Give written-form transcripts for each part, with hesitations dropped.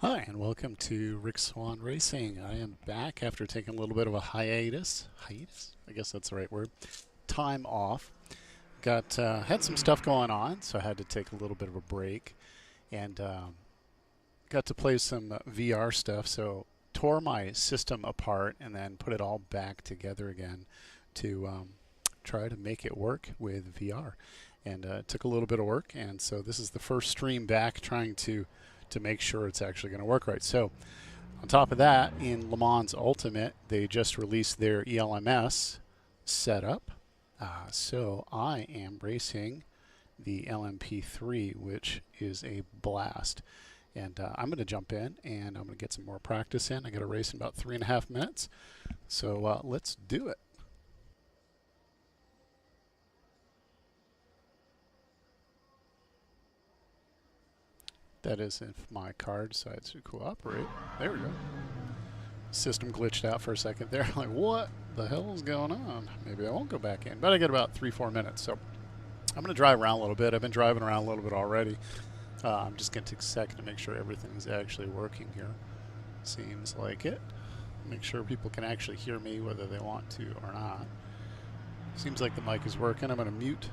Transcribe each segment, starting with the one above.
Hi, and welcome to RickSwanRacing. I am back after taking a little bit of a hiatus. I guess that's the right word. Time off. Had some stuff going on, so I had to take a little bit of a break, and got to play some VR stuff. So tore my system apart and then put it all back together again to try to make it work with VR. And it took a little bit of work, and so this is the first stream back trying to make sure it's actually going to work right. So on top of that, in LeMans Ultimate, they just released their ELMS setup. So I am racing the LMP3, which is a blast. And I'm going to jump in and I'm going to get some more practice in. I got a race in about 3.5 minutes. So let's do it. That is if my card decides to cooperate. There we go. System glitched out for a second there. Like, what the hell is going on? Maybe I won't go back in. But I got about 3-4 minutes. So I'm going to drive around a little bit. I've been driving around a little bit already. I'm just going to take a second to make sure everything's actually working here. Seems like it. Make sure people can actually hear me whether they want to or not. Seems like the mic is working. I'm going to mute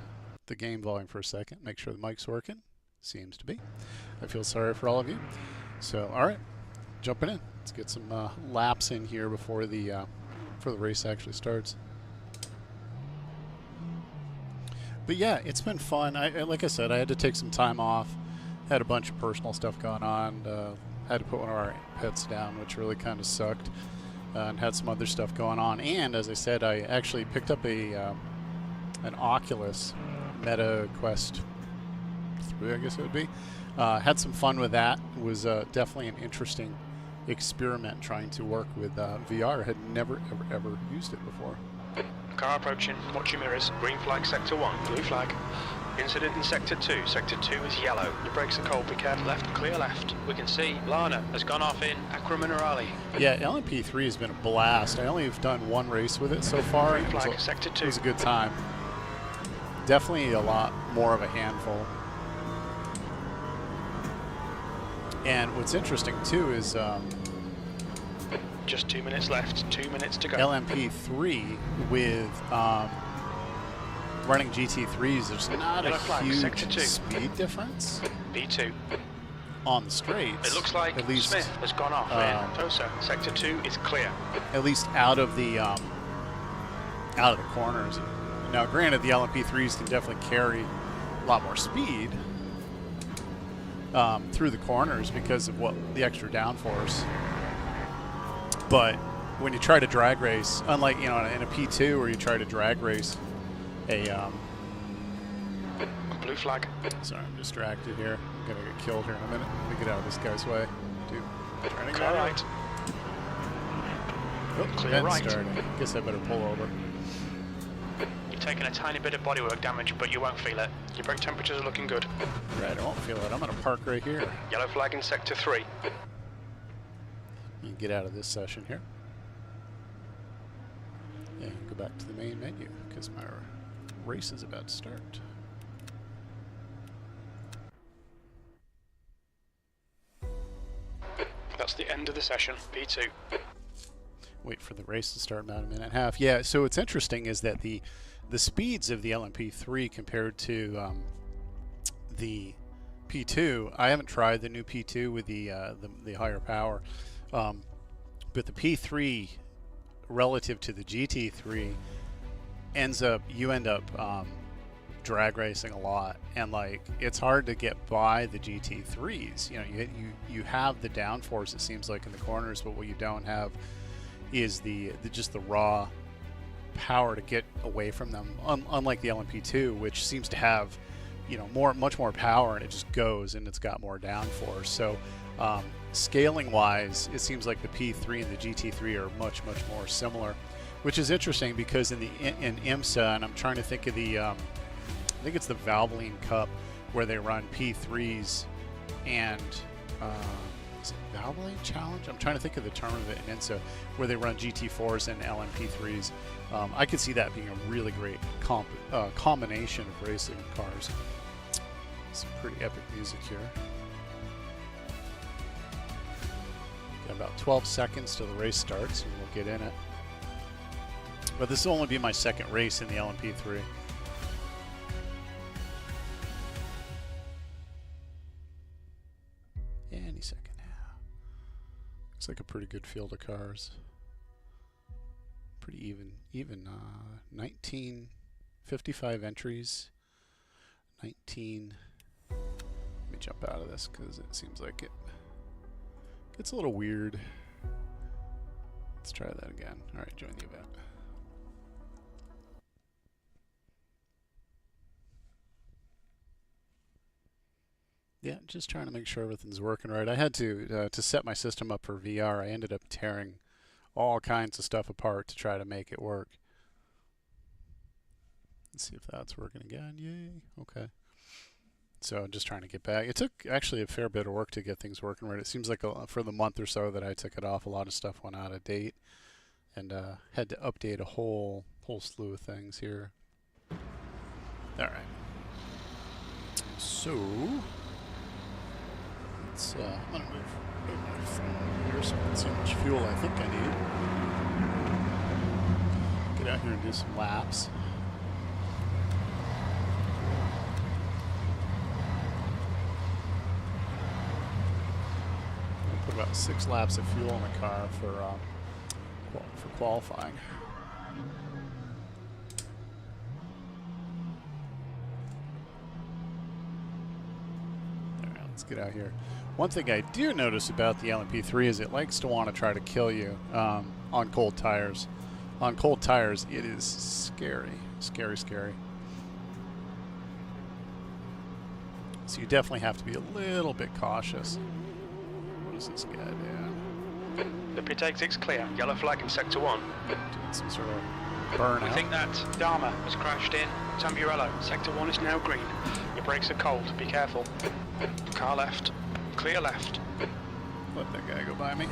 the game volume for a second. Make sure the mic's working. Seems to be. I feel sorry for all of you. So, all right, jumping in. Let's get some laps in here before the race actually starts. But yeah, it's been fun. Like I said, I had to take some time off. Had a bunch of personal stuff going on. Had to put one of our pets down, which really kind of sucked. And had some other stuff going on. And as I said, I actually picked up an Oculus Meta Quest 3, I guess it would be. Had some fun with that. It was definitely an interesting experiment trying to work with VR. Had never, ever used it before. Car approaching, watch your mirrors. Green flag, sector 1, blue flag. Incident in sector 2. Sector 2 is yellow. Your brakes are cold, be careful. Left, clear left. We can see Lana has gone off in Acqua Minerale. Yeah, LMP3 has been a blast. I only have done one race with it so far. Green flag, sector 2. It was a good time. Definitely a lot more of a handful. And what's interesting too is just 2 minutes left, 2 minutes to go. LMP3 with running GT3s, there's not a huge speed difference. B2 on the straights. It looks like at least Smith has gone off in Tosa. Sector 2 is clear. At least out of the corners. Now, granted, the LMP3s can definitely carry a lot more speed through the corners because of the extra downforce. But when you try to drag race, unlike in a P2 where you try to drag race a blue flag. Sorry, I'm distracted here. I'm gonna get killed here in a minute. Let me get out of this guy's way. Dude, turning clear right. Oh, clear right. Starting. Guess I better pull over. You've taken a tiny bit of bodywork damage, but you won't feel it. Your brake temperatures are looking good. Right, I won't feel it. I'm gonna park right here. Yellow flag in sector 3. You can get out of this session here. And go back to the main menu because my race is about to start. That's the end of the session, P2. Wait for the race to start in about 1.5 minutes. Yeah, so what's interesting is that the speeds of the LMP3 compared to the P2, I haven't tried the new P2 with the higher power, but the P3 relative to the GT3 you end up drag racing a lot, and like it's hard to get by the GT3s. You have the downforce, it seems like, in the corners, but what you don't have is just the raw power to get away from them. Unlike the LMP2, which seems to have much more power, and it just goes and it's got more downforce. So scaling wise, it seems like the P3 and the GT3 are much more similar, which is interesting because in IMSA, and I'm trying to think of the I think it's the Valvoline Cup where they run P3s and is it Valvoline Challenge? I'm trying to think of the term of it in IMSA where they run GT4s and LMP3s. I could see that being a really great combination of racing cars. Some pretty epic music here. about 12 seconds till the race starts, and we'll get in it. But this will only be my second race in the LMP3. Any second now. Looks like a pretty good field of cars. Pretty even 1955 entries. 19. Let me jump out of this because it seems like it gets a little weird. Let's try that again. All right, join the event. Yeah, just trying to make sure everything's working right. I had to set my system up for VR. I ended up tearing all kinds of stuff apart to try to make it work. Let's see if that's working again. Yay. Okay. So just trying to get back. It took actually a fair bit of work to get things working right. It seems like for the month or so that I took it off, a lot of stuff went out of date, and had to update a whole slew of things here. All right. So let's. I'm gonna move my phone here so I can see how much fuel I think I need. Get out here and do some laps. Put about 6 laps of fuel in the car for qualifying. All right, let's get out here. One thing I do notice about the LMP3 is it likes to want to try to kill you on cold tires. On cold tires, it is scary, scary, scary. So you definitely have to be a little bit cautious. What is this guy doing? The pit exit's clear. Yellow flag in sector 1. Doing some sort of burnout. We think that Dharma has crashed in Tamburello. Sector 1 is now green. Your brakes are cold. Be careful. Car left. Clear left. Let that guy go by me.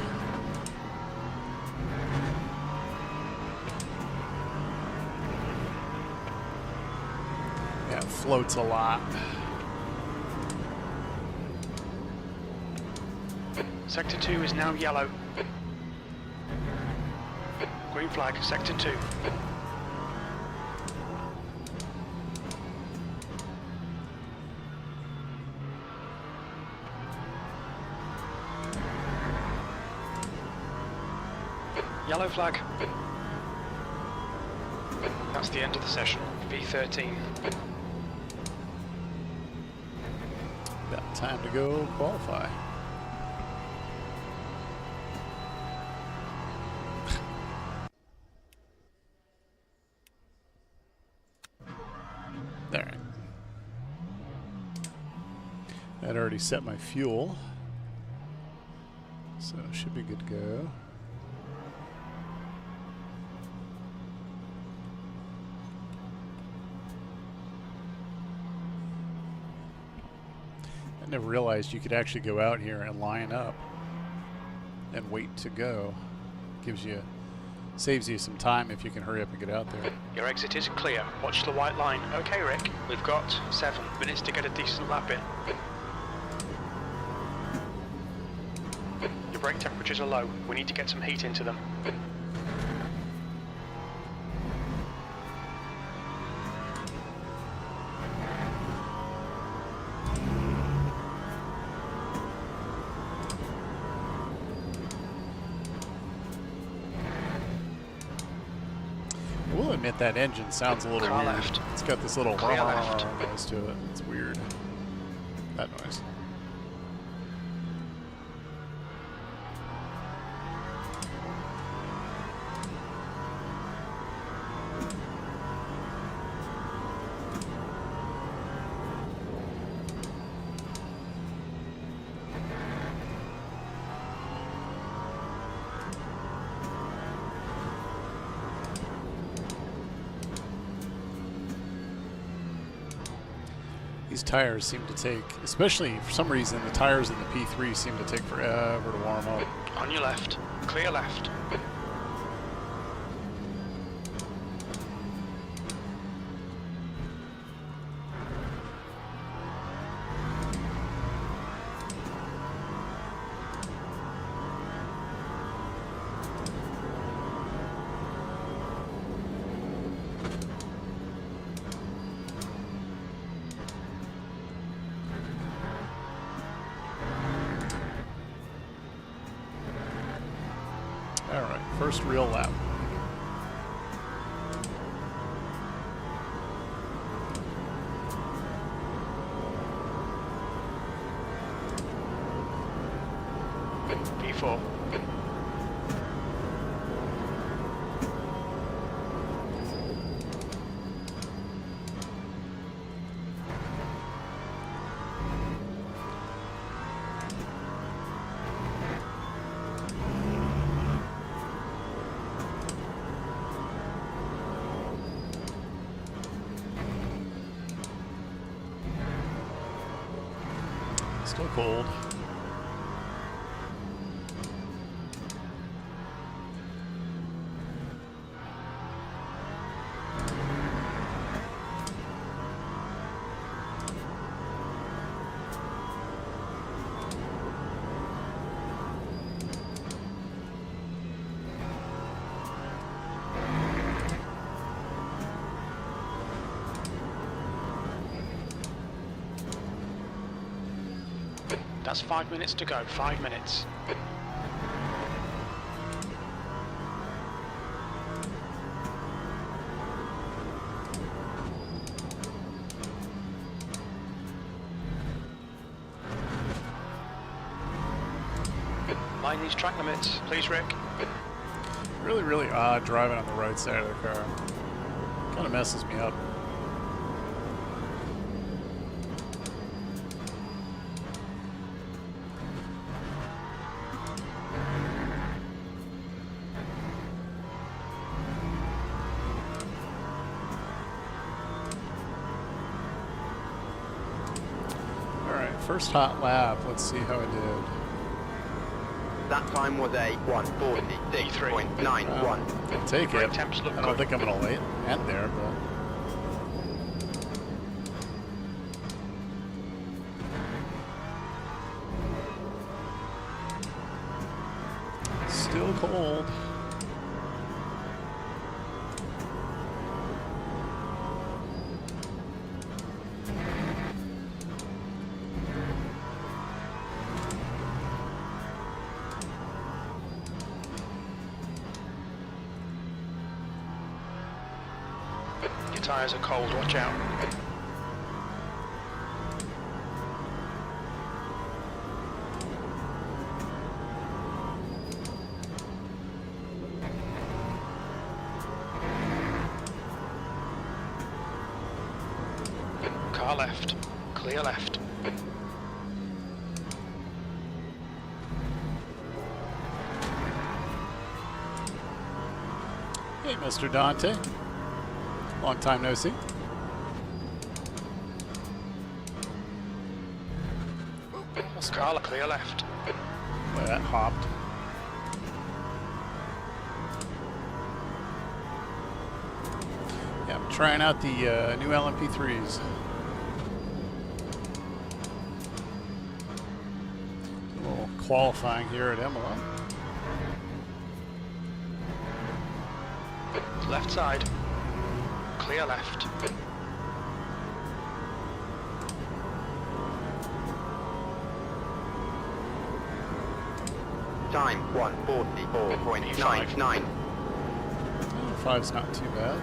Yeah, it floats a lot. Sector 2 is now yellow. Green flag, sector 2. Yellow flag. That's the end of the session. V13. About time to go qualify. Alright. I'd already set my fuel, so should be good to go. I never realized you could actually go out here and line up and wait to go. Saves you some time if you can hurry up and get out there. Your exit is clear. Watch the white line. Okay, Rick. We've got 7 minutes to get a decent lap in. Your brake temperatures are low. We need to get some heat into them. I will admit that engine sounds a little Car weird. left. It's got this little Clear left. noise to it. It's weird. That noise. These tires seem to take, especially for some reason, the tires in the P3 seem to take forever to warm up. On your left. Clear left. First real lap. P4. Still cold. That's 5 minutes to go, 5 minutes. Mind these track limits, please, Rick. Really odd driving on the right side of the car. Kind of messes me up. First hot lap, let's see how I did. That time was a 1:46.91. I'll take it. Temps look I don't think I'm going to end there, but still cold. Tyres are cold, watch out. Car left, clear left. Hey, Mr. Dante. Long time no see. Car clear left. Boy, that hopped. Yeah, I'm trying out the new LMP3s. A little qualifying here at Imola. Left side. Clear left. Time 1:44.99. 5's not too bad.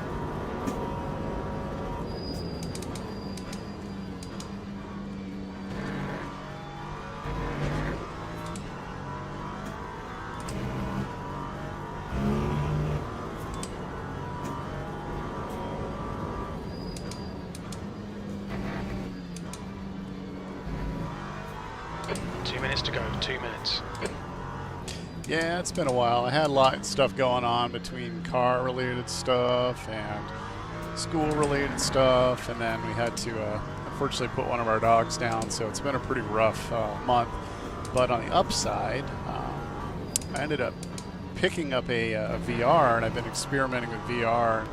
To go, 2 minutes. Yeah, it's been a while. I had a lot of stuff going on between car-related stuff and school-related stuff, and then we had to unfortunately put one of our dogs down, so it's been a pretty rough month. But on the upside, I ended up picking up a VR, and I've been experimenting with VR.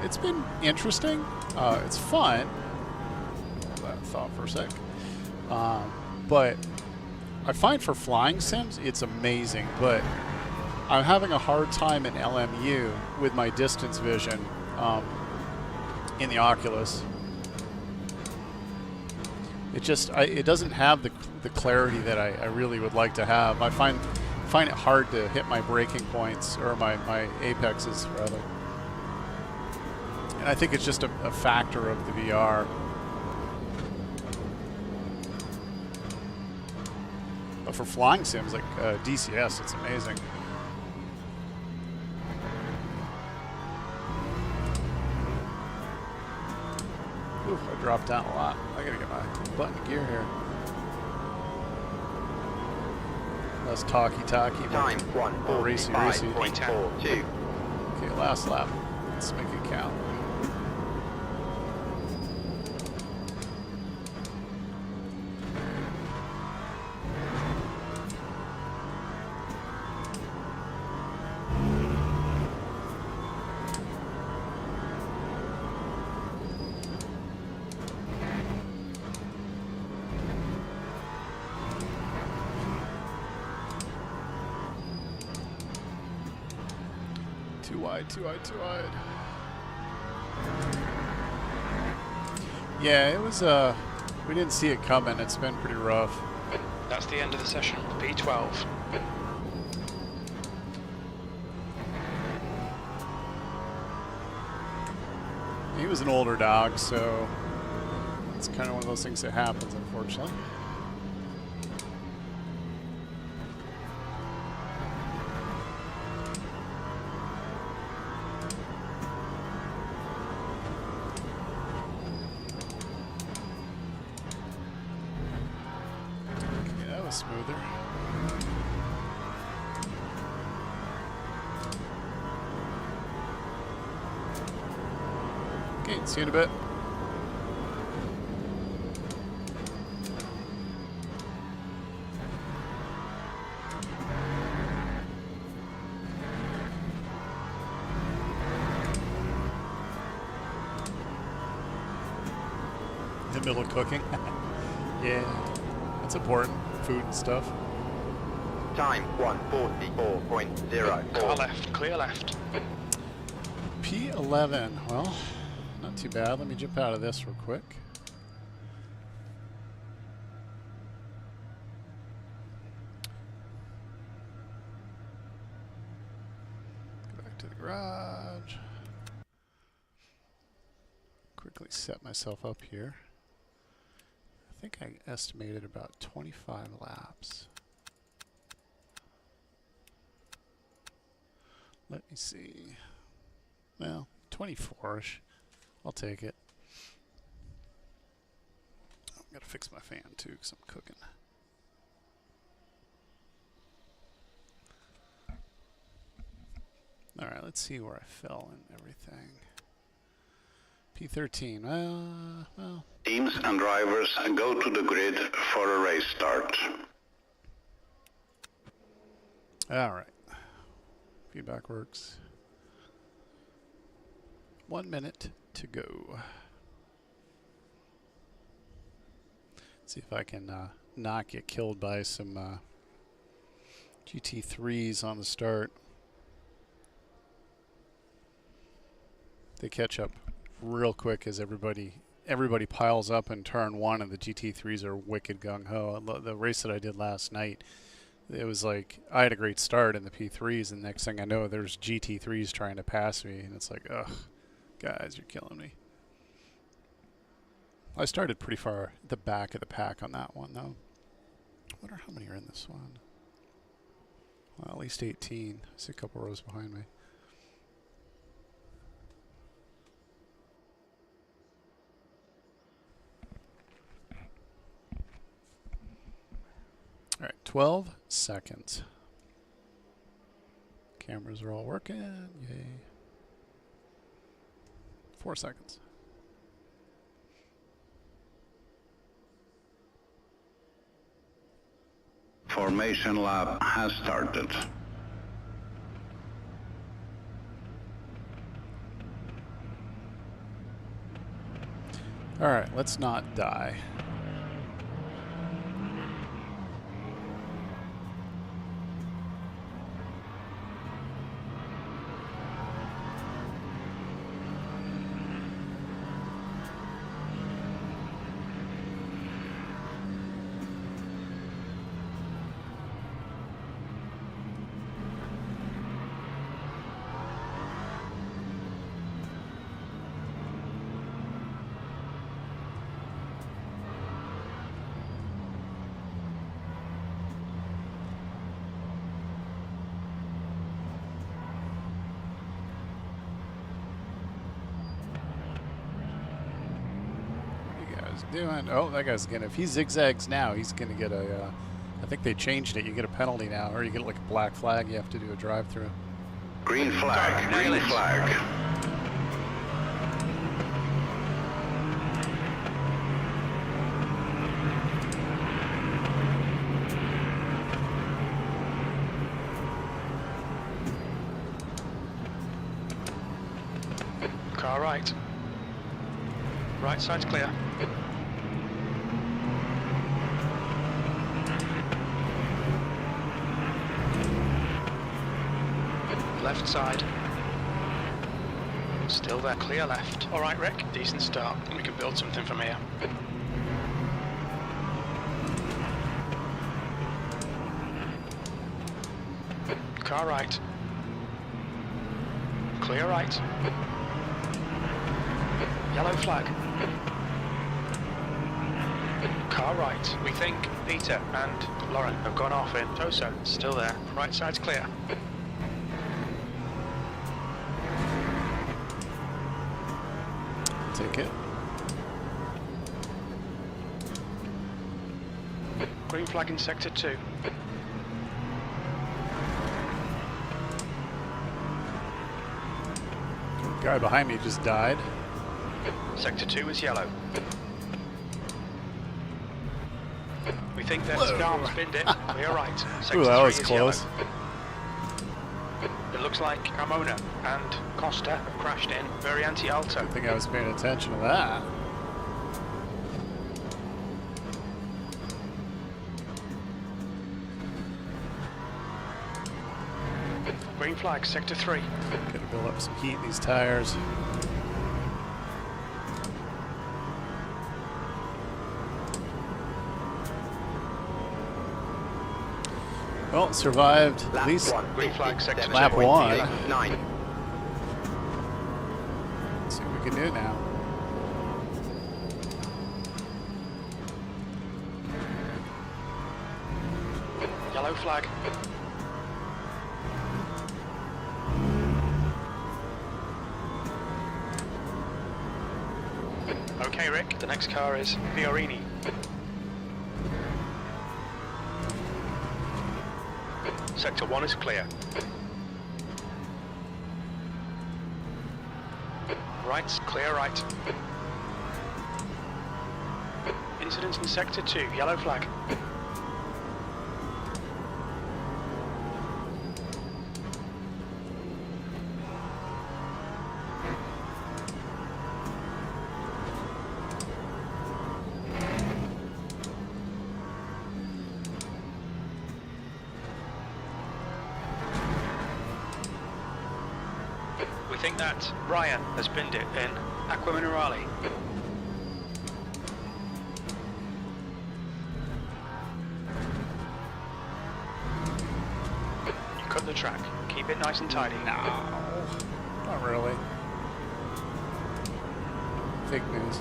It's been interesting. It's fun. Hold that thought for a sec. But I find for flying sims, it's amazing, but I'm having a hard time in LMU with my distance vision in the Oculus. It just, it doesn't have the clarity that I really would like to have. I find find it hard to hit my braking points, or my apexes rather. And I think it's just a factor of the VR. But for flying sims like DCS, it's amazing. Ooh, I dropped down a lot. I gotta get my butt in gear here. Less talky. Time 1:45.42. Okay, last lap. Let's make it count. Too wide. Yeah, it was, we didn't see it coming. It's been pretty rough. That's the end of the session. P12. He was an older dog, so it's kind of one of those things that happens, unfortunately. Smoother. Okay, see you in a bit. In the middle of cooking. Yeah, that's important. Food and stuff. Time 1:44.04. Car left, clear left. P11. Well, not too bad. Let me jump out of this real quick. Go back to the garage. Quickly set myself up here. I think I estimated about 25 laps. Let me see. Well, 24-ish. I'll take it. I've got to fix my fan too because I'm cooking. All right, let's see where I fell in everything. P13. Well. Teams and drivers go to the grid for a race start. All right. Feedback works. 1 minute to go. See if I can not get killed by some GT3s on the start. They catch up real quick as everybody piles up in turn one, and the GT3s are wicked gung-ho. The race that I did last night, it was like I had a great start in the P3s, and next thing I know, there's GT3s trying to pass me, and it's like, ugh, guys, you're killing me. I started pretty far at the back of the pack on that one, though. I wonder how many are in this one. Well, at least 18. I see a couple rows behind me. All right, 12 seconds. Cameras are all working. Yay. 4 seconds. Formation lap has started. All right, let's not die. guy's doing? Oh, that guy's gonna. If he zigzags now, he's gonna get a. I think they changed it. You get a penalty now, or you get like a black flag. You have to do a drive-through. Green flag, green flag. Car right. Right side's clear. Left side. Still there, clear left. All right, Rick, decent start. We can build something from here. Car right. Clear right. Yellow flag. Car right. We think Peter and Lauren have gone off in Toso. Still there. Right side's clear. Ticket. Green flag in sector 2. Guy behind me just died. Sector 2 is yellow. We think that Scarm spinned it. Clear right. Sector Ooh, that 3 was is close. yellow. It looks like Carmona and Costa have crashed in. Very anti-alto. I think I was paying attention to that. Green flag, sector 3. Gotta build up some heat in these tires. Well, survived at least Green flag, sector 2. lap 1. 9. Let's see what we can do now. Yellow flag. Okay, Rick, the next car is Fiorini. Sector 1 is clear. Right, clear right. Incident in sector 2, yellow flag. We think that Ryan has binned it in Aqua Minerale. You cut the track. Keep it nice and tidy. No, not really. Fake news.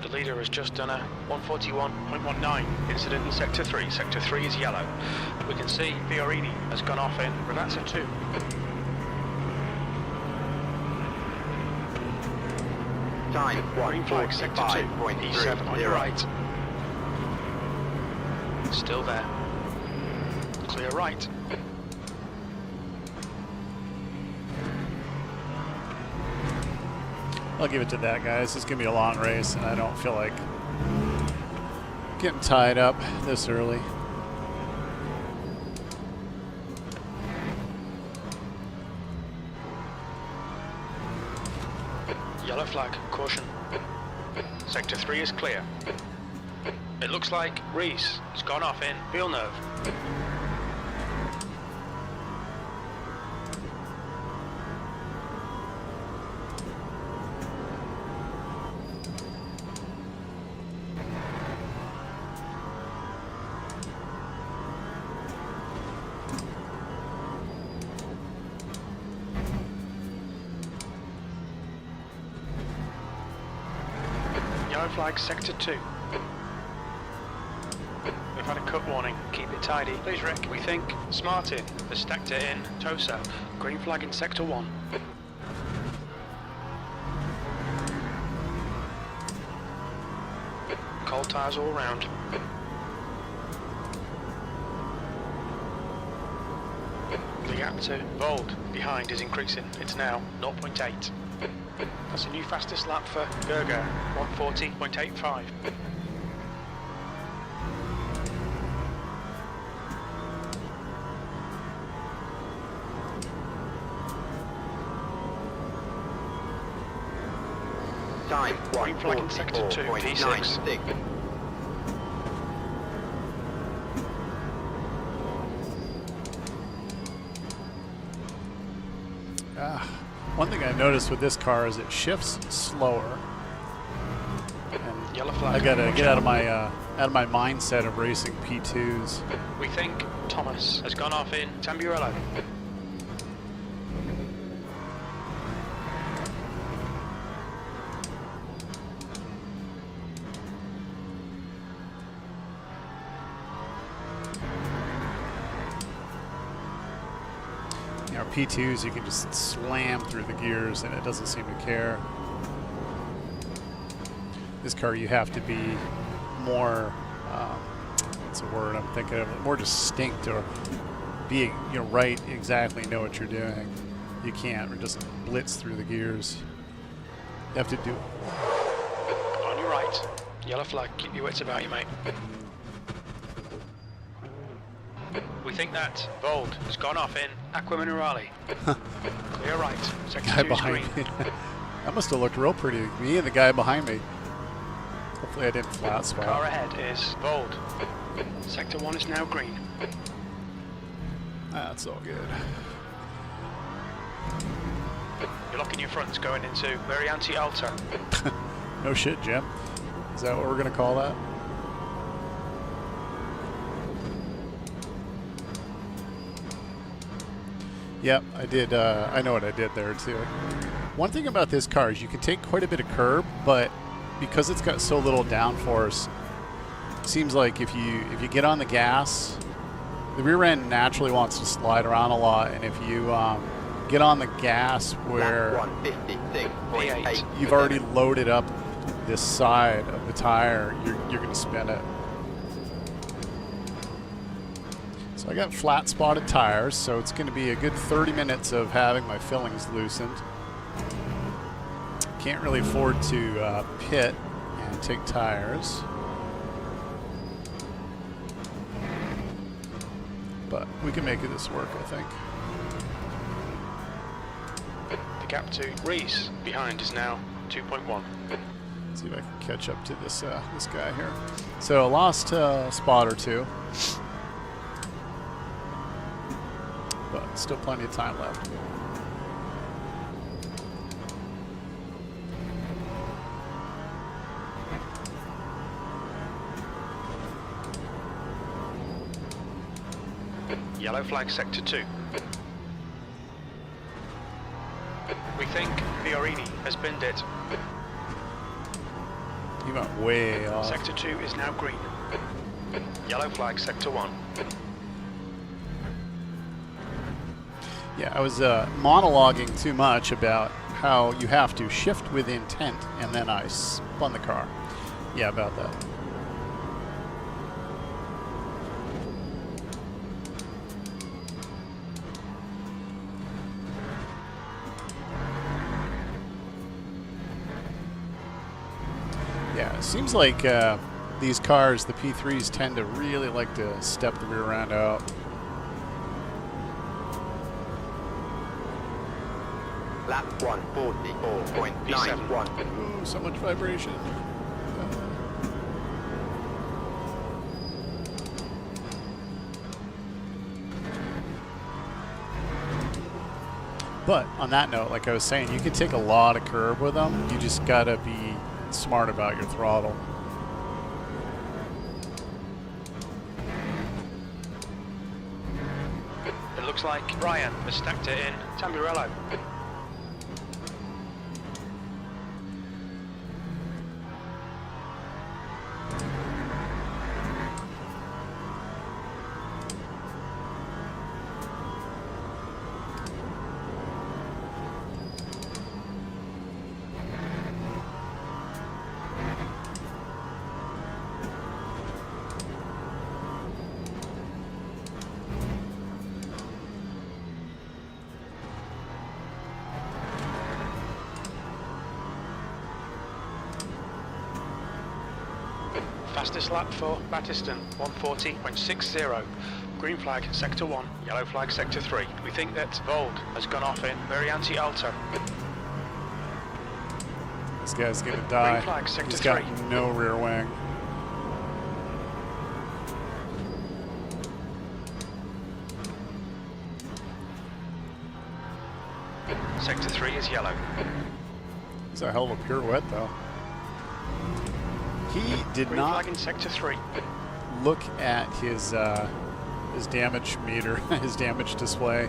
The leader has just done a 141.19 incident in sector 3. Sector 3 is yellow. We can see Fiorini has gone off in Ravazza 2. Time Green flag, sector 2. E7 on your right. Still there. Clear right. I'll give it to that, guys. This is going to be a long race, and I don't feel like getting tied up this early. Yellow flag, caution. Sector 3 is clear. It looks like Reese has gone off in Villeneuve. Yellow flag, sector 2. We've had a cut warning. Keep it and tidy. Please, Rick. We think Smartin has stacked it in. Tosa. Green flag in sector 1. Cold tyres all round. The gap to Vold behind is increasing. It's now 0.8. That's a new fastest lap for Gerger, 140.85. Time Green flag in sector 2, P6. One thing I noticed with this car is it shifts slower. And Yellow flag. I gotta get out of my mindset of racing P2s. We think Thomas has gone off in Tamburello. You know, P2s, you can just slam through the gears and it doesn't seem to care. This car, you have to be more, what's the word I'm thinking of, more distinct, or be, you know, right, exactly know what you're doing. You can't just blitz through the gears. You have to do On your right. Yellow flag. Keep your wits about you, mate. We think that Vold has gone off in Aqua Minerale. Clear right. Sector guy 2 behind green. me. That must have looked real pretty. Me and the guy behind me. Hopefully I didn't flat spot. Car ahead is Vold. Sector 1 is now green. That's all good. You're locking your fronts going into Variante Alta. No shit, Jim. Is that what we're gonna call that? Yep, I did. I know what I did there too. One thing about this car is you can take quite a bit of curb, but because it's got so little downforce, it seems like if you get on the gas, the rear end naturally wants to slide around a lot, and if you get on the gas where you've already loaded up this side of the tire, you're going to spin it. So I got flat spotted tires, so it's going to be a good 30 minutes of having my fillings loosened. Can't really afford to pit and take tires, but we can make this work, I think. The gap to Reese behind is now 2.1. See if I can catch up to this this guy here. So I lost a spot or two, but still plenty of time left. Yellow flag sector 2. We think Fiorini has binned it. You went way off. Sector 2 is now green. Yellow flag sector 1. Yeah, I was monologuing too much about how you have to shift with intent, and then I spun the car. Yeah, about that. Yeah, it seems like these cars, the P3s, tend to really like to step the rear end out. Lap 144.91. Ooh, so much vibration. But on that note, like I was saying, you can take a lot of curb with them. You just gotta be smart about your throttle. It looks like Brian has stacked it in Tamburello. Fastest lap for Battiston, 140.60. Green flag, sector 1, yellow flag, sector 3. We think that Vold has gone off in Variante Alta. This guy's gonna die. Green flag, sector He's got 3. no rear wing. Sector 3 is yellow. It's a hell of a pirouette, though. He did Green not flag in sector 3. look at his damage meter, his damage display.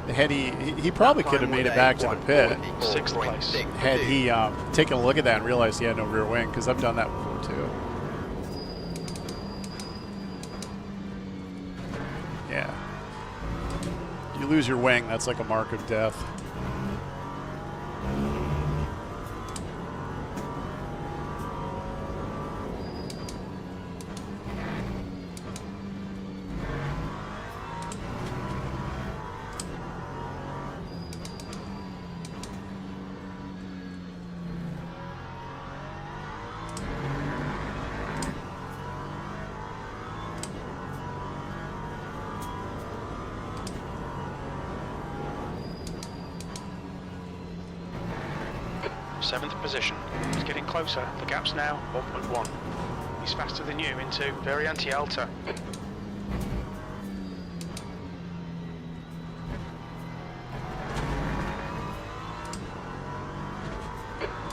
Had he probably could have made it back to the pit. 6th place. Had he taken a look at that and realized he had no rear wing, because I've done that before too. Yeah. You lose your wing, that's like a mark of death. Seventh position. He's getting closer. The gap's now 1.1. He's faster than you into Variante Alta.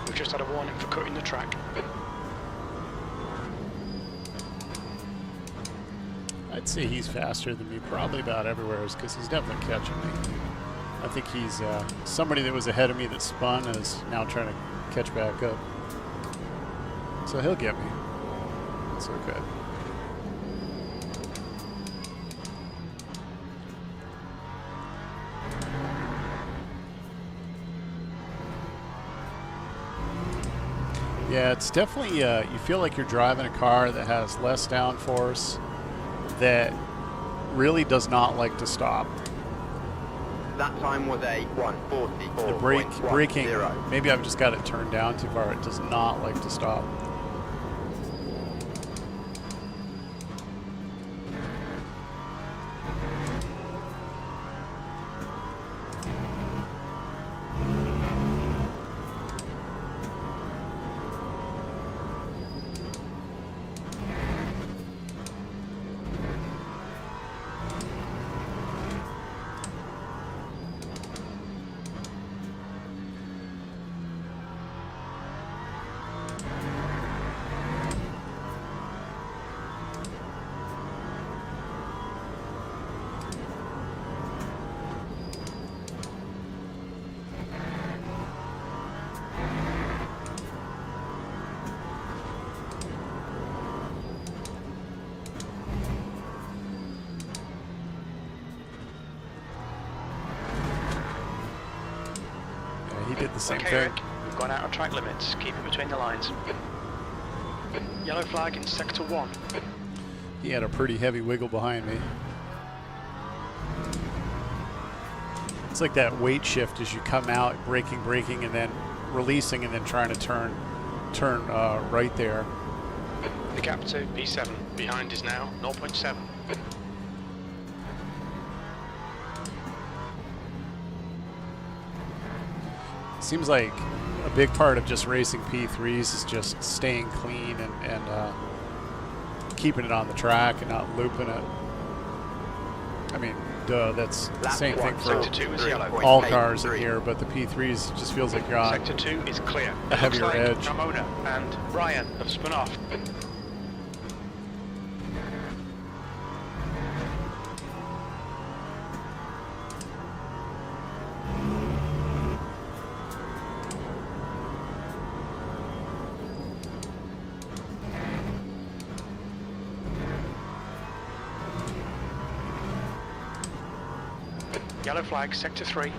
We've just had a warning for cutting the track. I'd say he's faster than me probably about everywhere, because he's definitely catching me. I think he's somebody that was ahead of me that spun and is now trying to catch back up. So he'll get me. That's okay. Yeah, it's definitely, you feel like you're driving a car that has less downforce, that really does not like to stop. That time was a 1:44.10. The braking, maybe I've just got it turned down too far. It does not like to stop. He did the same Okay, thing. Rick, we've gone out of track limits. Keep it between the lines. Yellow flag in sector 1. He had a pretty heavy wiggle behind me. It's like that weight shift as you come out, braking, and then releasing, and then trying to turn right there. The gap to P7. Behind is now 0.7. Seems like a big part of just racing P3s is just staying clean and keeping it on the track and not looping it. I mean, duh, that's the same thing for Sector 2 is yellow. all cars in here, but the P3s just feels like you're on Sector 2 is clear. a heavier Looks like edge. Ramona and Ryan have spun off. Yellow flag, sector 3.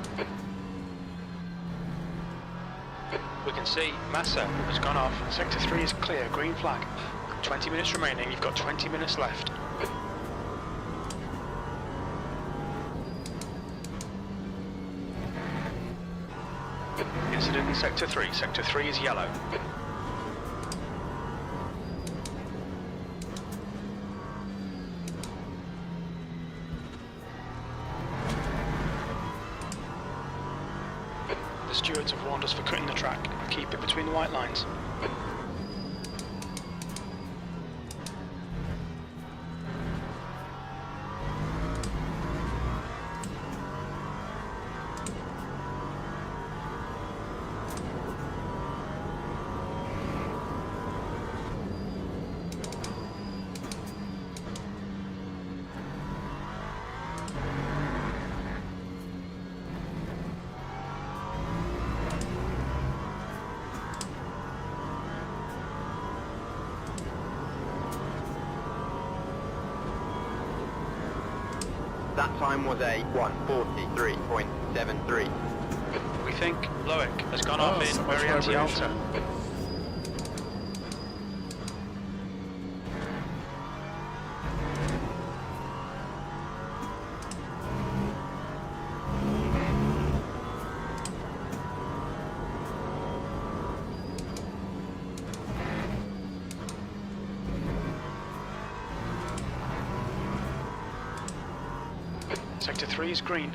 We can see Massa has gone off. Sector 3 is clear, green flag. 20 minutes remaining, you've got 20 minutes left. Incident in sector 3. Sector 3 is yellow. The stewards have warned us for cutting the track. Keep it between the white lines. That time was a 1:43.73. We think Loic has gone off in so much very anti-alta. vibration. Sector 3 is green.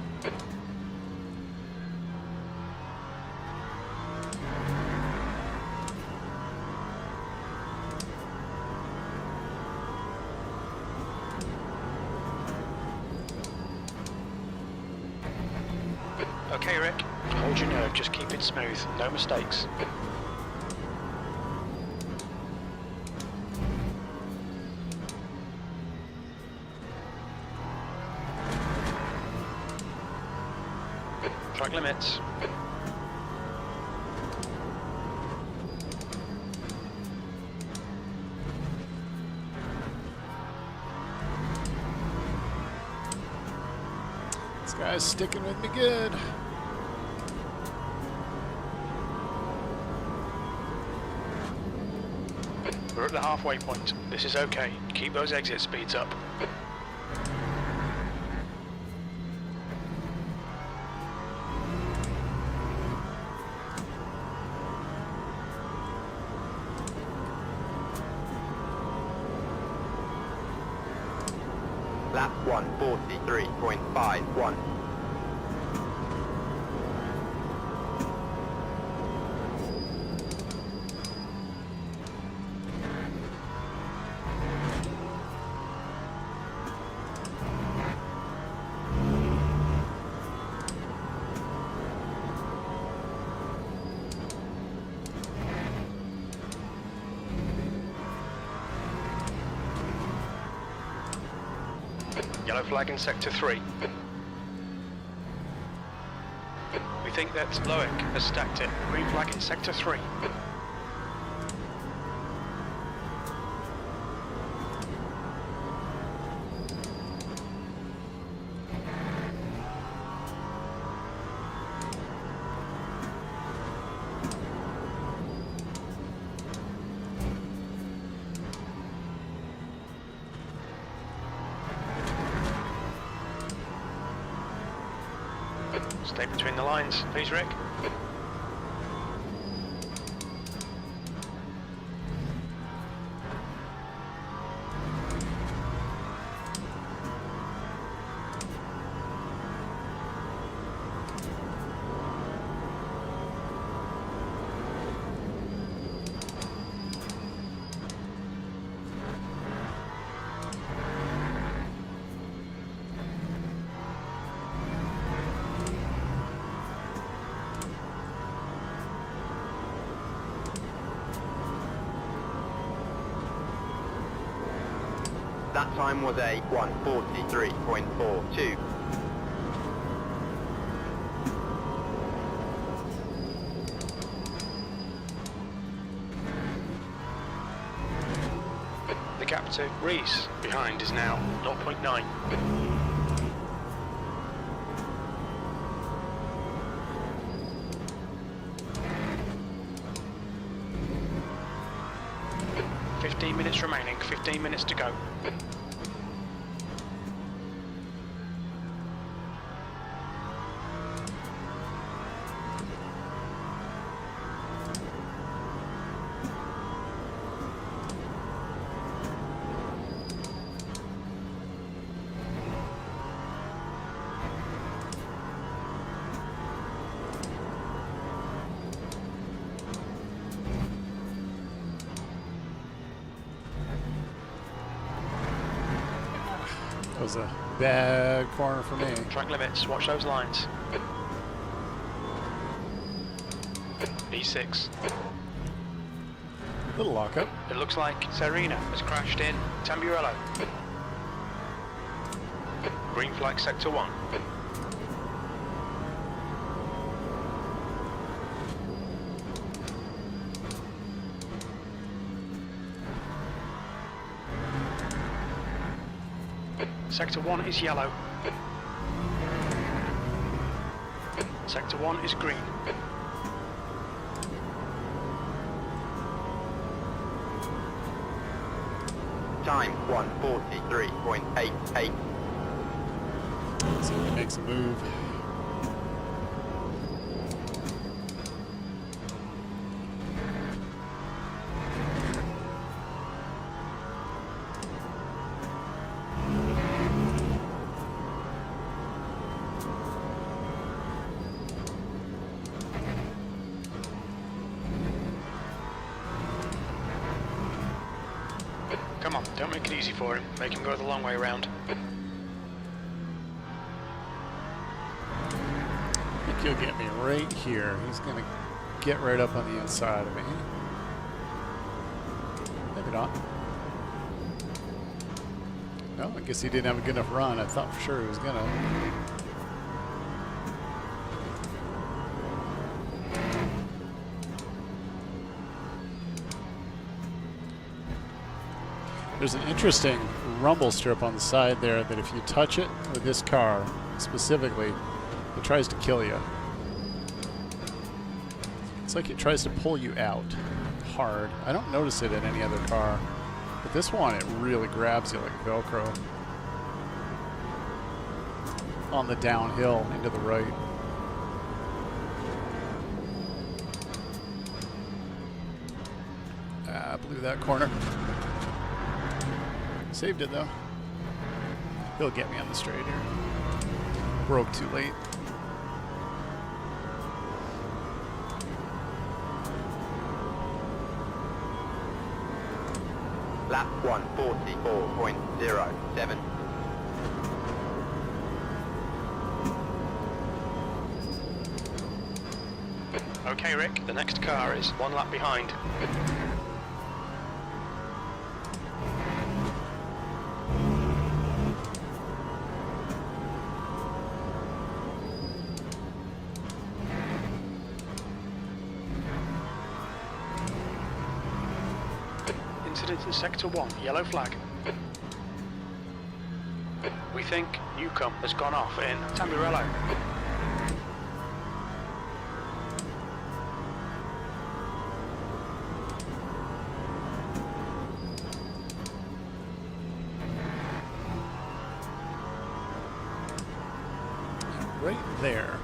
Okay, Rick. Hold your nerve, just keep it smooth. No mistakes. Track limits. This guy's sticking with me good. We're at the halfway point. This is okay. Keep those exit speeds up. Lap 1:43.51. Yellow flag in Sector 3. We think that Loic has stacked it. Green flag in Sector 3. Stay between the lines, please, Rick. That time was a 1:43.42. The gap to Reese behind is now 0.9. Minutes remaining, 15 minutes to go. was a bad corner for me. Track limits, watch those lines. E6. Little lockup. It looks like Serena has crashed in Tamburello. Green flag sector 1. Sector 1 is yellow. Sector 1 is green. Time 1:43.88. See if he makes a move. Come on, don't make it easy for him. Make him go the long way around. I think he'll get me right here. He's going to get right up on the inside of me. Maybe not. No, I guess he didn't have a good enough run. I thought for sure he was going to. There's an interesting rumble strip on the side there that if you touch it with this car specifically, it tries to kill you. It's like it tries to pull you out hard. I don't notice it in any other car, but this one, it really grabs you like Velcro on the downhill into the right. Ah, blew that corner. Saved it though. He'll get me on the straight here. Broke too late. Lap 1:44.07. Okay, Rick, the next car is one lap behind. Incident in Sector 1, yellow flag. We think Newcomb has gone off in Tamburello. Right there.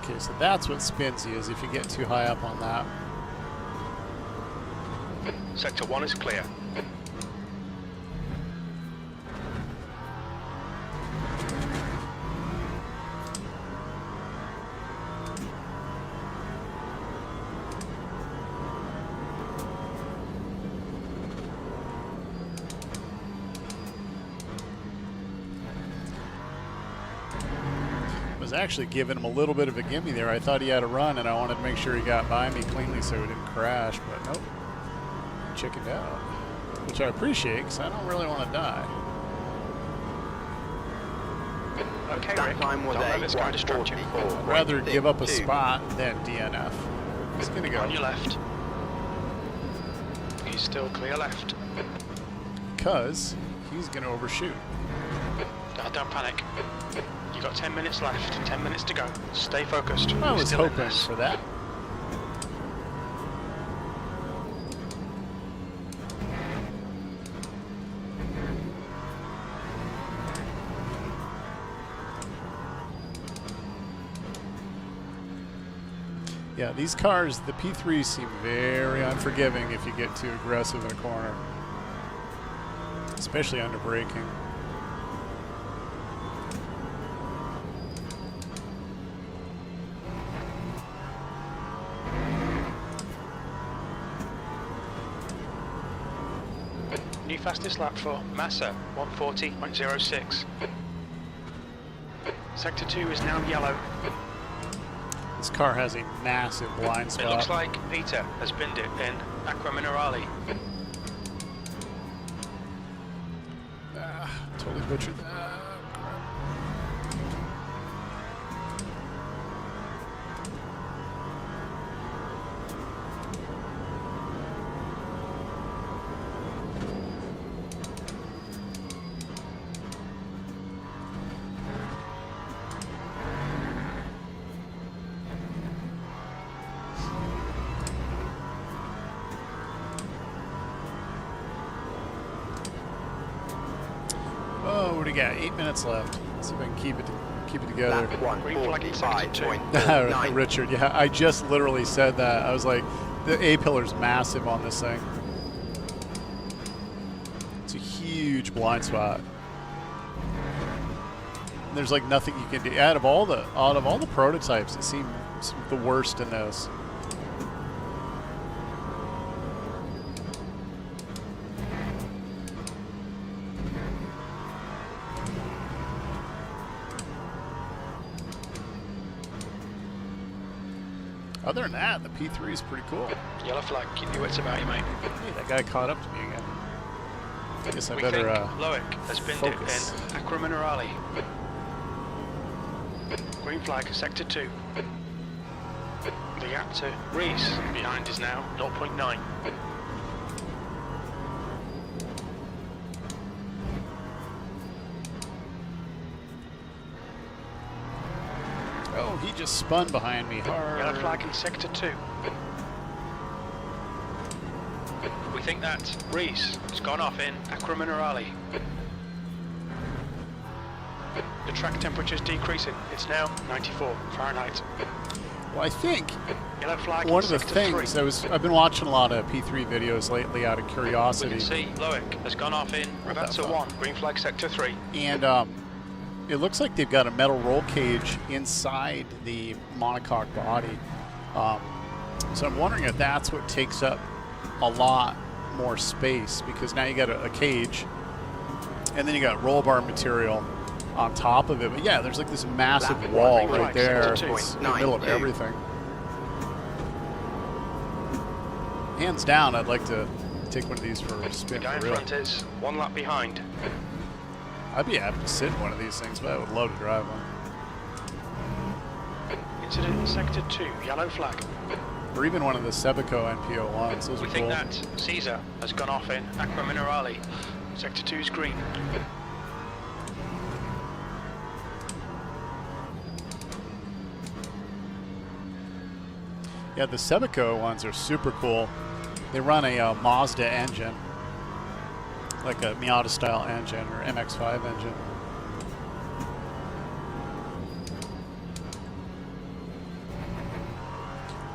Okay, so that's what spins you, is if you get too high up on that. Sector 1 is clear. Actually giving him a little bit of a gimme there. I thought he had a run and I wanted to make sure he got by me cleanly so he didn't crash, but nope. Chickened out. Which I appreciate because I don't really want to die. Okay, That Rick, time was don't let a this guy distract you. I'd rather give up a spot than DNF. He's gonna go. On your left. He's still clear left. Because he's gonna overshoot. Don't panic. You've got 10 minutes left, 10 minutes to go. Stay focused. I You're was still in hoping this. for that. Yeah, these cars, the P3s seem very unforgiving if you get too aggressive in a corner. Especially under braking. New fastest lap for Massa, 140.06. Sector 2 is now yellow. This car has a massive blind spot. It looks like Peter has binned it in Aqua Minerale. Totally butchered that. Oh, what do you got? 8 minutes left. Let's see if I can keep it together. Lap 145.9. Richard, yeah, I just literally said that. I was like, the A pillar's massive on this thing. It's a huge blind spot. And there's like nothing you can do. Out of all the prototypes, it seems the worst in this. Other than that, the P3 is pretty cool. Yellow flag, keep your wits about you, mate. Hey, that guy caught up to me again. I guess I We better think Loic has binned it focus. in Aqua Minerale. Green flag, sector 2. The gap to Reese behind is now 0.9. Oh, he just spun behind me hard. Yellow flag in sector 2. We think that Reese has gone off in Aqua Minerale. The track temperature is decreasing. It's now 94 Fahrenheit. Well, I think Yellow flag one in of the sector things 3. I've been watching a lot of P3 videos lately out of We curiosity, can see Loic has gone off in Ravazza 1, green flag sector 3. and it looks like they've got a metal roll cage inside the monocoque body. So I'm wondering if that's what takes up a lot more space, because now you got a cage, and then you got roll bar material on top of it. But yeah, there's like this massive Lap wall one, right there. sector It's in the middle of 2.92. everything. Hands down, I'd like to take one of these for a The spin guy in for real. front is 1 lap behind. I'd be happy to sit in one of these things, but I would love to drive one. Incident in sector 2, yellow flag. Or even one of the Sebico NPO1s. Those We are think cool. that Caesar has gone off in Aqua Minerale. Sector 2 is green. Yeah, the Sebico ones are super cool. They run a Mazda engine, like a Miata style engine or MX-5 engine.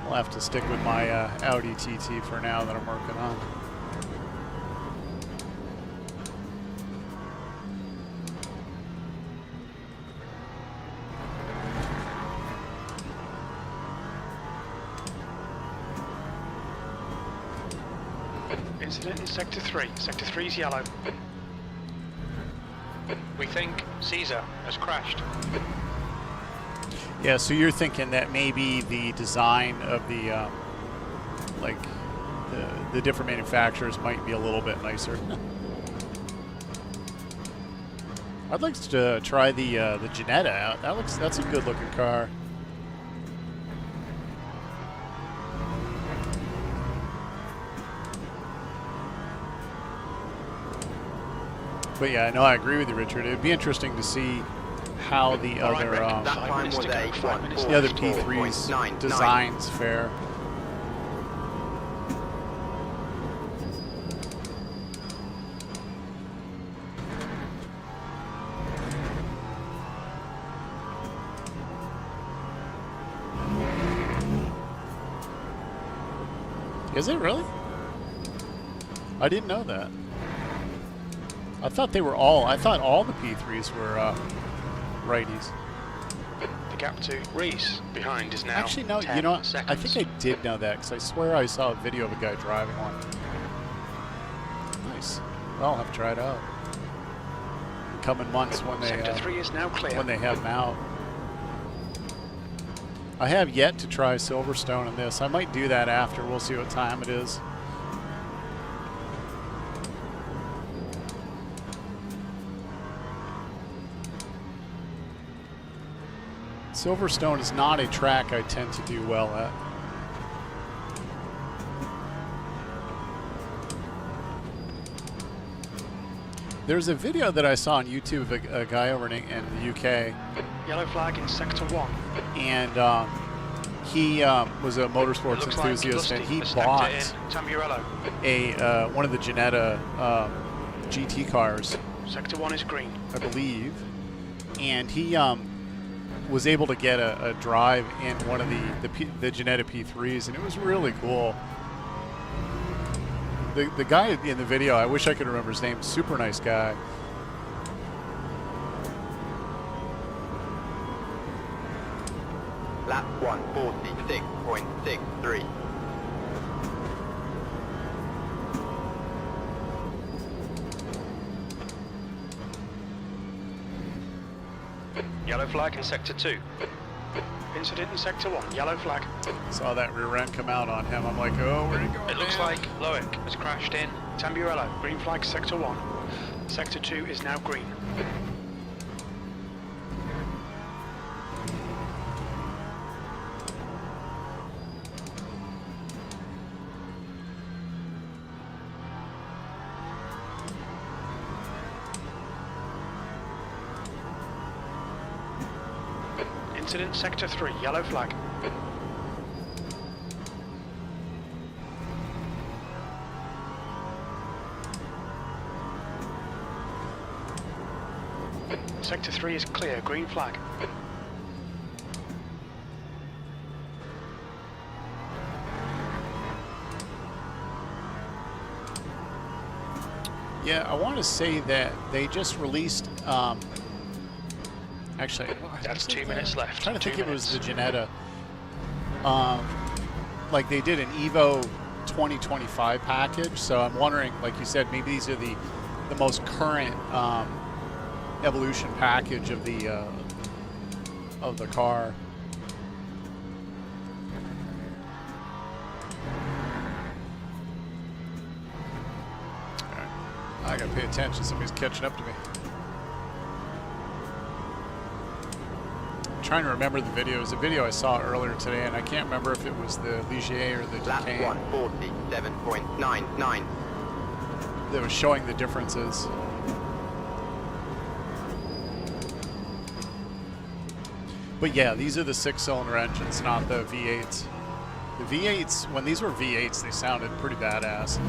I'll have to stick with my Audi TT for now that I'm working on. Incident in sector 3. Sector 3 is yellow. We think Caesar has crashed. Yeah, so you're thinking that maybe the design of the, like, the different manufacturers might be a little bit nicer. I'd like to try the Ginetta out. That's a good looking car. But yeah, no, I agree with you, Richard. It'd be interesting to see how the All right, other Rick, That 5 time minutes was to go, a 5 minutes to the other go. P3's 144.99. designs fare. Is it really? I didn't know that. I thought they were all. I thought all the P3s were righties. The gap to Reese behind is now Actually, no. 10 You know, seconds. I think I did know that because I swear I saw a video of a guy driving one. Nice. I'll have to try it out. In coming months when they Sector 3 is now clear. when they have them out. I have yet to try Silverstone in this. I might do that after. We'll see what time it is. Silverstone is not a track I tend to do well at. There's a video that I saw on YouTube of a guy over in the UK. Yellow flag in Sector 1. And he was a motorsports enthusiast, and he bought a one of the Ginetta GT cars. Sector 1 is green, I believe, and he was able to get a drive in one of the Ginetta P3s, and it was really cool. The guy in the video, I wish I could remember his name. Super nice guy. Lap 146.63. Yellow flag in Sector 2. Incident in Sector 1, yellow flag. Saw that rear end come out on him. I'm like, oh, where'd he go? It looks like LeMans has crashed in Tamburello. Green flag Sector 1. Sector 2 is now green. Incident Sector 3, yellow flag. Sector 3 is clear, green flag. Yeah, I want to say that they just released. Actually, that's 2 minutes left. I'm trying to think if it was the Ginetta. Like they did an Evo 2025 package. So I'm wondering, like you said, maybe these are the most current evolution package of the car. All right. I gotta pay attention. Somebody's catching up to me. Trying to remember the video. It was a video I saw earlier today, and I can't remember if it was the Ligier or the Lap Duquesne 147.99. that was showing the differences. But yeah, these are the 6-cylinder engines, not the V8s. The V8s, when these were V8s, they sounded pretty badass.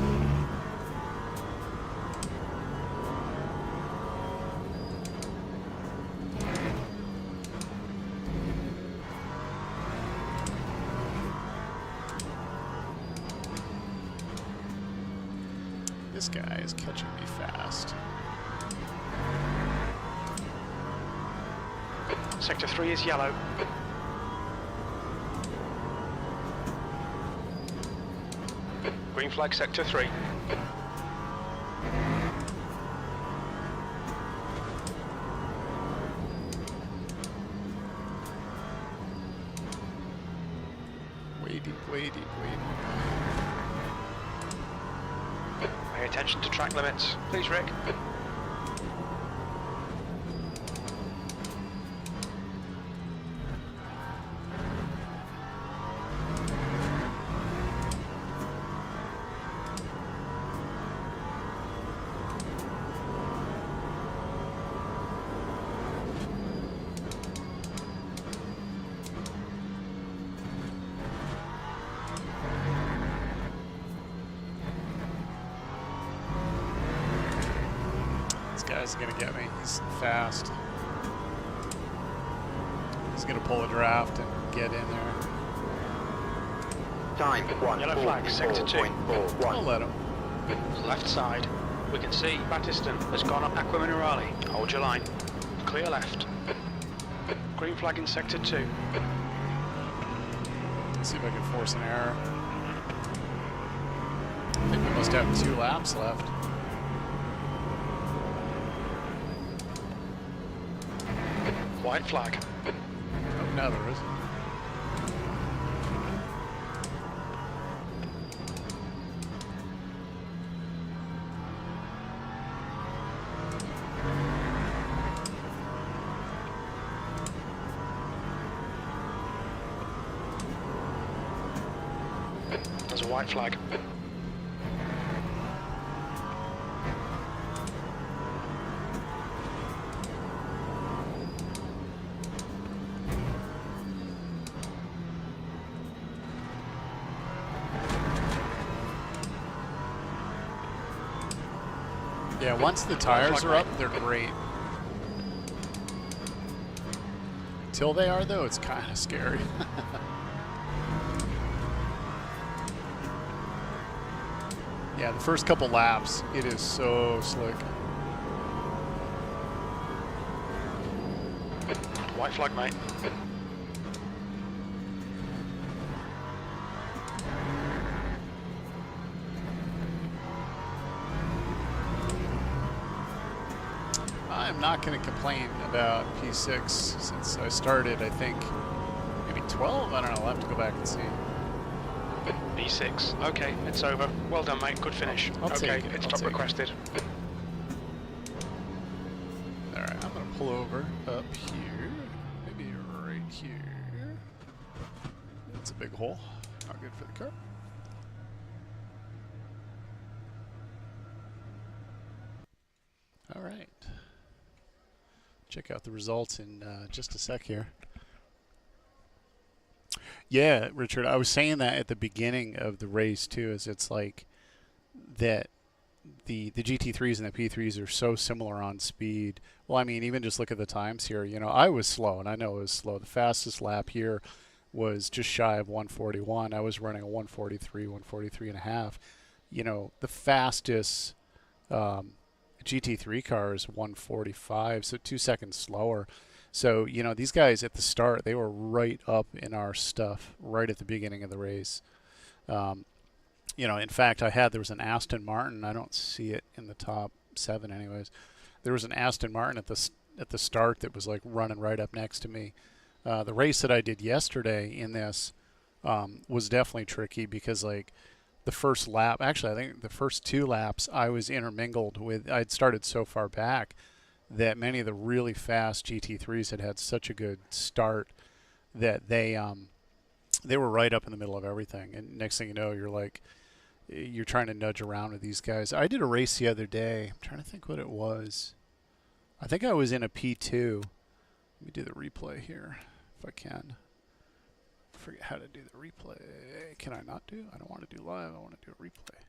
This guy is catching me fast. Sector 3 is yellow. Green flag Sector 3. Way deep, way deep, way deep. Pay attention to track limits. Please, Rick. Guy's gonna get me. He's fast. He's gonna pull a draft and get in there. Time Yellow flag, Sector 2. 144.41. I'll let him. Left side. We can see Battiston has gone up Aqua Minerale. Hold your line. Clear left. Green flag in Sector 2. Let's see if I can force an error. I think we must have 2 laps left. white flag. Oh, now there is. There's a white flag. Yeah, once the tires are up, they're great. Until they are, though, it's kind of scary. Yeah, the first couple laps, it is so slick. White flag, mate. I'm not going to complain about P6 since I started, I think, maybe 12? I don't know, I'll have to go back and see. B6. Okay, it's over. Well done, mate. Good finish. I'll okay, take it. it's I'll top take it. requested. Alright, I'm going to pull over up here. Maybe right here. That's a big hole. Not good for the car. Alright. Check out the results in just a sec here. Yeah, Richard, I was saying that at the beginning of the race too, is it's like that the GT3s and the P3s are so similar on speed. Well, I mean, even just look at the times here. You know, I was slow, and I know it was slow. The fastest lap here was just shy of 141. I was running a 143 and a half. You know, the fastest GT3 car is 145, so 2 seconds slower. So, you know, these guys at the start, they were right up in our stuff right at the beginning of the race. You know, in fact, there was an Aston Martin. I don't see it in the top 7 anyways. There was an Aston Martin at the start that was like running right up next to me. The race that I did yesterday in this was definitely tricky because like the first lap, actually I think the first 2 laps I was intermingled with, I'd started so far back that many of the really fast GT3s had such a good start that they were right up in the middle of everything. And next thing you know, you're trying to nudge around with these guys. I did a race the other day. I'm trying to think what it was. I think I was in a P2. Let me do the replay here if I can. I forget how to do the replay. Can I not do? I don't want to do live. I want to do a replay.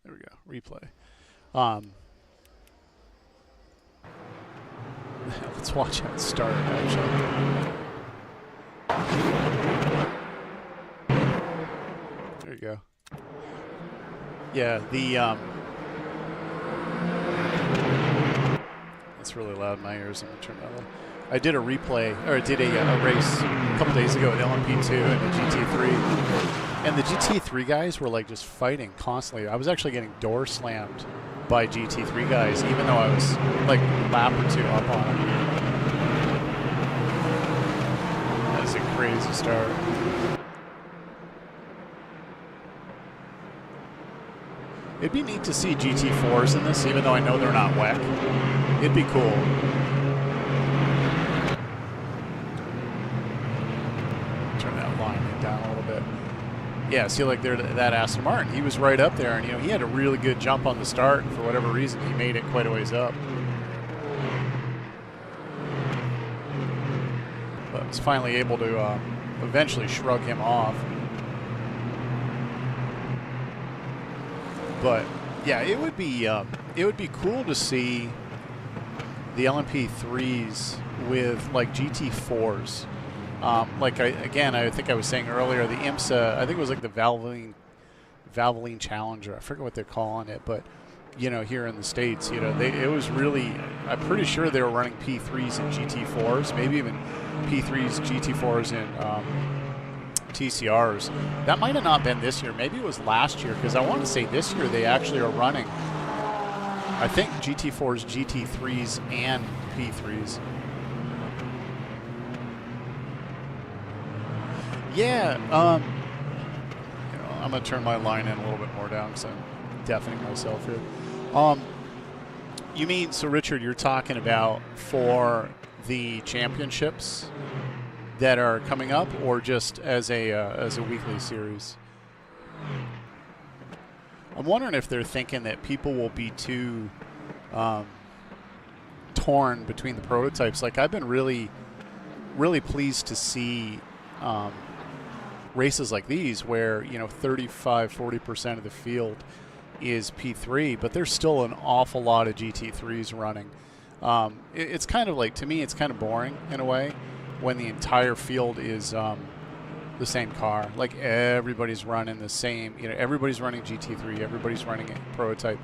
There we go. Replay. Let's watch how it started, actually. There you go. Yeah, that's really loud in my ears. I'm going to turn that on. I did a replay, or I did a race a couple days ago at LMP2 and the GT3. And the GT3 guys were like just fighting constantly. I was actually getting door slammed by GT3 guys, even though I was like a lap or 2 up on them. That was a crazy start. It'd be neat to see GT4s in this, even though I know they're not WEC. It'd be cool. Turn that line down a little bit. Yeah, see, like there, that Aston Martin, he was right up there, and you know he had a really good jump on the start, and for whatever reason, he made it quite a ways up. But was finally able to eventually shrug him off. But yeah, it would be cool to see the LMP3s with like GT4s. Like I think I was saying earlier, the IMSA, I think it was like the Valvoline Challenger. I forget what they're calling it, but you know, here in the States, you know, it was really, I'm pretty sure they were running P3s and GT4s, maybe even P3s, GT4s, and TCRs. That might have not been this year. Maybe it was last year, because I want to say this year they actually are running, I think, GT4s, GT3s, and P3s. Yeah, you know, I'm gonna turn my line in a little bit more down because I'm deafening myself here. You mean, so Richard, you're talking about for the championships that are coming up, or just as a weekly series? I'm wondering if they're thinking that people will be too torn between the prototypes. Like, I've been really pleased to see races like these where, you know, 35-40% of the field is P3, but there's still an awful lot of GT3s running. It's kind of like, to me, it's kind of boring in a way when the entire field is the same car. Like, everybody's running the same, you know, everybody's running GT3, everybody's running a prototype.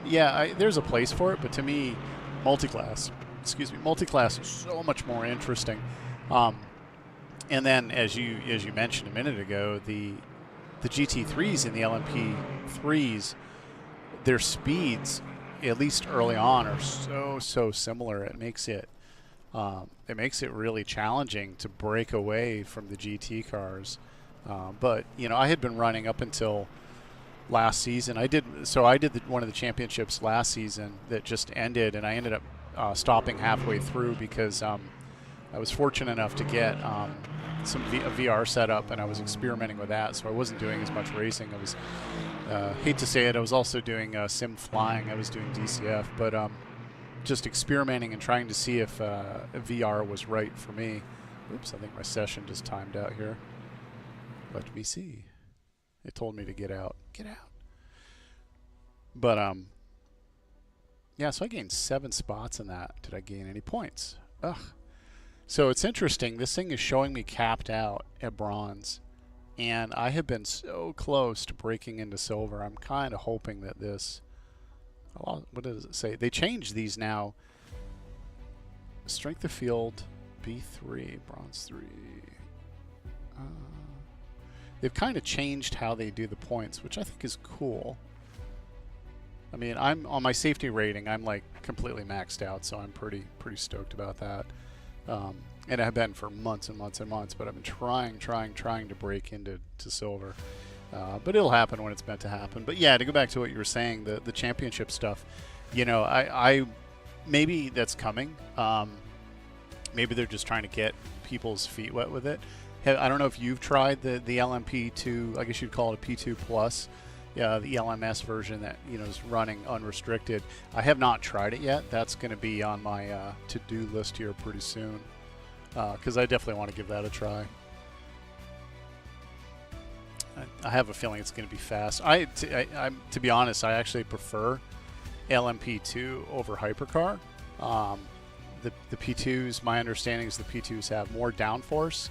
Yeah, there's a place for it, but to me, multi-class is so much more interesting. And then, as you mentioned a minute ago, the GT3s and the LMP3s, their speeds, at least early on, are so similar. It makes it really challenging to break away from the GT cars. But you know, I had been running up until last season. I did one of the championships last season that just ended, and I ended up stopping halfway through because I was fortunate enough to get a VR setup, and I was experimenting with that, so I wasn't doing as much racing. I was, hate to say it, I was also doing sim flying. I was doing DCF, but just experimenting and trying to see if VR was right for me. Oops, I think my session just timed out here. Let me see. It told me to get out. Get out. But, yeah, so I gained 7 spots in that. Did I gain any points? Ugh. So it's interesting. This thing is showing me capped out at bronze, and I have been so close to breaking into silver. I'm kind of hoping that this... What does it say? They changed these now. Strength of field, B3, bronze 3. They've kind of changed how they do the points, which I think is cool. I mean, I'm on my safety rating, I'm like completely maxed out, so I'm pretty stoked about that. And I've been for months and months and months, but I've been trying to break into silver. But it'll happen when it's meant to happen. But yeah, to go back to what you were saying, the championship stuff, you know, I maybe that's coming. Maybe they're just trying to get people's feet wet with it. I don't know if you've tried the LMP2, I guess you'd call it a P2 Plus, the LMS version that, you know, is running unrestricted. I have not tried it yet. That's going to be on my to-do list here pretty soon, because I definitely want to give that a try. I have a feeling it's going to be fast. To be honest, I actually prefer LMP2 over Hypercar. The P2s, my understanding is the P2s have more downforce.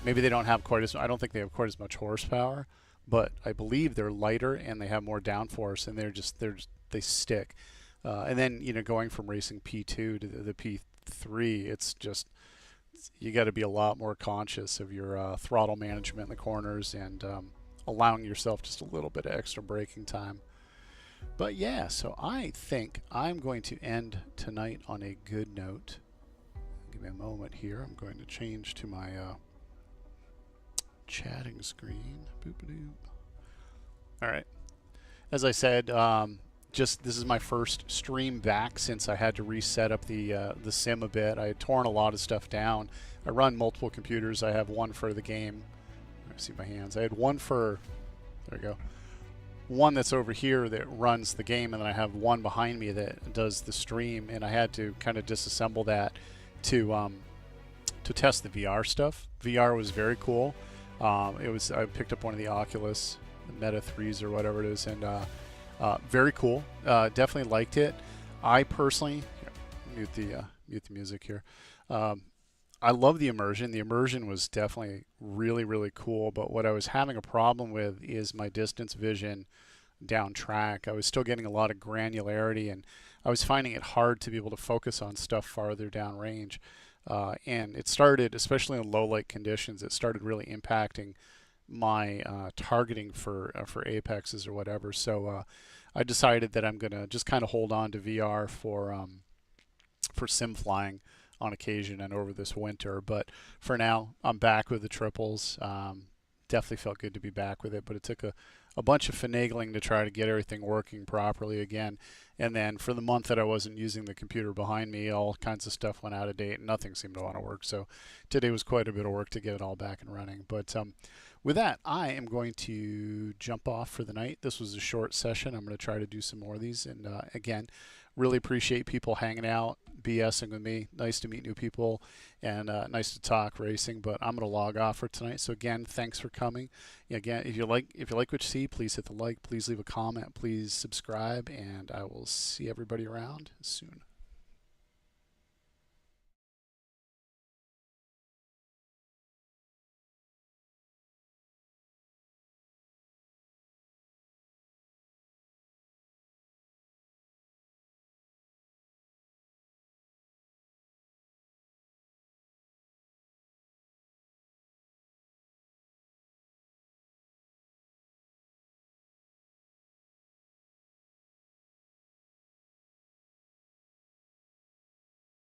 Maybe they don't have quite as, I don't think they have quite as much horsepower, but I believe they're lighter and they have more downforce, and they stick. And then, you know, going from racing P2 to the P3, it's just, you got to be a lot more conscious of your throttle management in the corners and allowing yourself just a little bit of extra braking time. But yeah, so I think I'm going to end tonight on a good note. Give me a moment here. I'm going to change to my chatting screen. Boop-a-doop. All right. As I said, this is my first stream back since I had to reset up the sim a bit. I had torn a lot of stuff down. I run multiple computers. I have one for the game. I see my hands. I had one for, there we go, one that's over here that runs the game, and then I have one behind me that does the stream, and I had to kind of disassemble that to test the VR stuff. VR was very cool. I picked up one of the Oculus, the Meta 3s or whatever it is, and very cool. Definitely liked it. I personally, mute the music here. I love the immersion. The immersion was definitely really cool, but what I was having a problem with is my distance vision down track. I was still getting a lot of granularity, and I was finding it hard to be able to focus on stuff farther down range. And it started, especially in low light conditions, it started really impacting my targeting for apexes or whatever. So I decided that I'm gonna just kind of hold on to VR for sim flying on occasion and over this winter. But for now, I'm back with the triples. Definitely felt good to be back with it, but it took a bunch of finagling to try to get everything working properly again. And then for the month that I wasn't using the computer behind me, all kinds of stuff went out of date and nothing seemed to want to work. So today was quite a bit of work to get it all back and running. But with that, I am going to jump off for the night. This was a short session. I'm going to try to do some more of these. And again, really appreciate people hanging out, BSing with me. Nice to meet new people and nice to talk racing. But I'm going to log off for tonight. So again, thanks for coming. Again, if you like what you see, please hit the like. Please leave a comment. Please subscribe, and I will see everybody around soon.